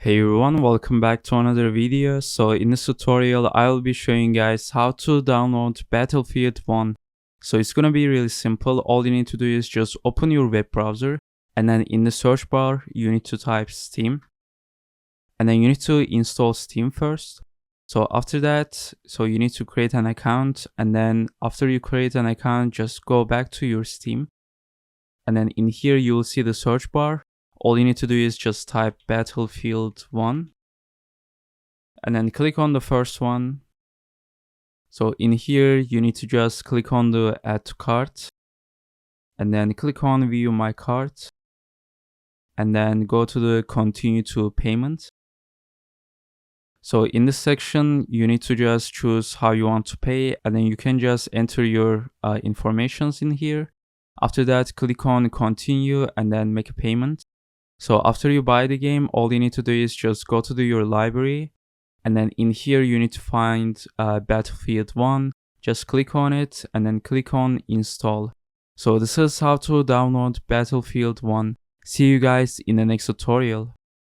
Hey everyone, welcome back to another video. So in this tutorial, I will be showing you guys how to download Battlefield 1. So it's gonna be really simple. All you need to do is just open your web browser, and then in the search bar, you need to type Steam. And then you need to install Steam first. So after that, you need to create an account, and then after you create an account, just go back to your Steam. And then in here, you will see the search bar. All you need to do is just type Battlefield 1 and then click on the first one. So in here, you need to just click on the add to cart and then click on view my cart and then go to the continue to payment. So in this section, you need to just choose how you want to pay, and then you can just enter your informations in here. After that, click on continue and then make a payment. So after you buy the game, all you need to do is just go to your library, and then in here you need to find Battlefield 1. Just click on it and then click on install. So this is how to download Battlefield 1. See you guys in the next tutorial.